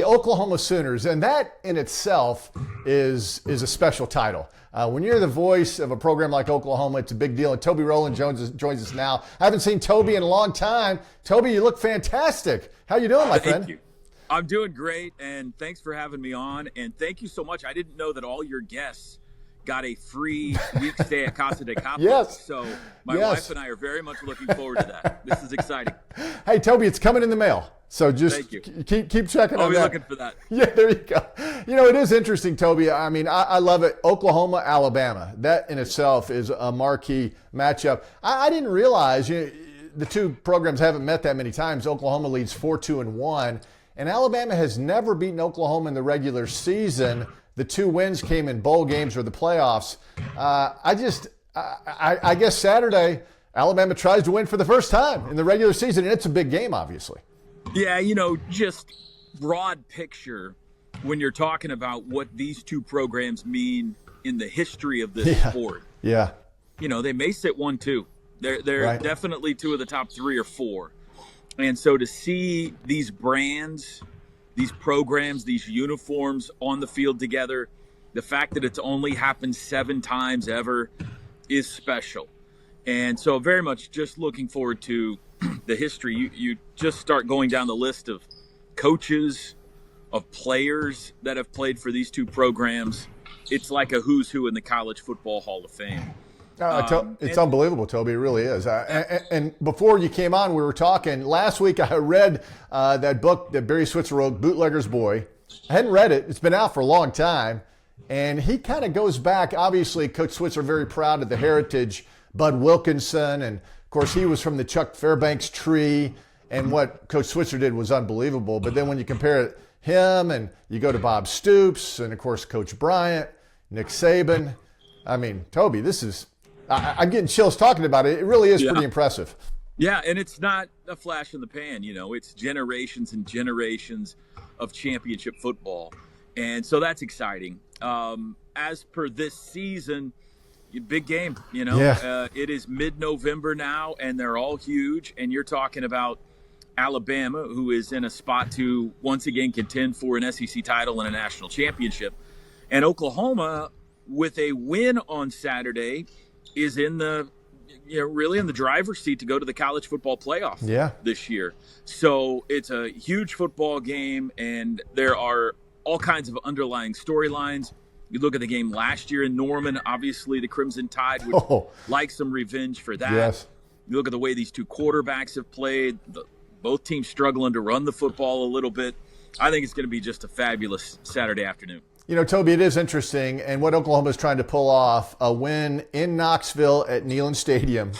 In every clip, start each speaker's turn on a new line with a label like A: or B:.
A: Oklahoma Sooners, and that in itself is a special title. When you're the voice of a program like Oklahoma, it's a big deal. And Toby Rowland joins us now. I haven't seen Toby in a long time. Toby, you look fantastic. How you doing, my friend?
B: Thank you. I'm doing great, and thanks for having me on. And thank you so much. I didn't know that all your guests got a free week stay at Casa de Capo.
A: Yes.
B: So my wife and I are very much looking forward to that. This is exciting.
A: Hey, Toby, it's coming in the mail. So just
B: Thank you.
A: keep checking on that.
B: I'll be looking for that.
A: Yeah, there you go. You know, it is interesting, Toby. I mean, I love it. Oklahoma, Alabama. That in itself is a marquee matchup. I didn't realize the two programs haven't met that many times. Oklahoma leads 4-2-1, and Alabama has never beaten Oklahoma in the regular season. The two wins came in bowl games or the playoffs. I guess Saturday, Alabama tries to win for the first time in the regular season, and it's a big game, obviously.
B: Yeah, just broad picture when you're talking about what these two programs mean in the history of this sport.
A: Yeah.
B: They may sit 1-2. They're
A: right.
B: Definitely two of the top 3 or 4. And so to see these brands, these programs, these uniforms on the field together, the fact that it's only happened 7 times ever is special. And so very much just looking forward to the history. You just start going down the list of coaches, of players that have played for these two programs. It's like a who's who in the College Football Hall of Fame.
A: It's unbelievable, Toby. It really is. And before you came on, we were talking. Last week, I read that book that Barry Switzer wrote, Bootlegger's Boy. I hadn't read it. It's been out for a long time. And he kind of goes back. Obviously, Coach Switzer very proud of the heritage. Bud Wilkinson, and of course, he was from the Chuck Fairbanks tree. And what Coach Switzer did was unbelievable. But then when you compare him and you go to Bob Stoops and, of course, Coach Bryant, Nick Saban. I mean, Toby, this is – I'm getting chills talking about it. It really is pretty impressive.
B: Yeah, and it's not a flash in the pan. It's generations and generations of championship football. And so that's exciting. As per this season, big game, it is mid-November now, and they're all huge. And you're talking about Alabama, who is in a spot to once again contend for an SEC title and a national championship. And Oklahoma, with a win on Saturday, is in the really in the driver's seat to go to the college football playoff this year. So it's a huge football game, and there are all kinds of underlying storylines. You look at the game last year in Norman, obviously the Crimson Tide would like some revenge for that.
A: Yes.
B: You look at the way these two quarterbacks have played, both teams struggling to run the football a little bit. I think it's going to be just a fabulous Saturday afternoon.
A: Toby, it is interesting, and what Oklahoma is trying to pull off, a win in Knoxville at Neyland Stadium,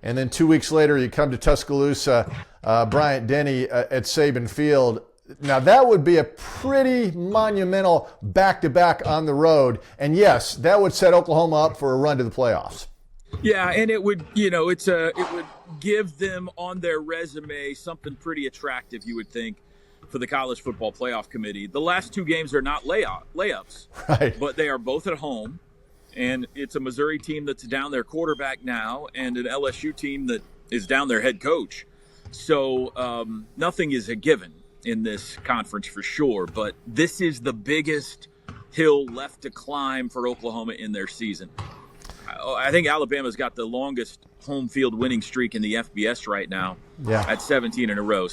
A: and then 2 weeks later you come to Tuscaloosa, Bryant-Denny at Saban Field. Now, that would be a pretty monumental back-to-back on the road, and yes, that would set Oklahoma up for a run to the playoffs.
B: Yeah, and it would, it would give them on their resume something pretty attractive, you would think, for the College Football Playoff Committee. The last 2 games are not layups,
A: right?
B: But they are both at home, and it's a Missouri team that's down their quarterback now and an LSU team that is down their head coach. So nothing is a given in this conference for sure, but this is the biggest hill left to climb for Oklahoma in their season. I think Alabama's got the longest home field winning streak in the FBS right now at 17 in a row.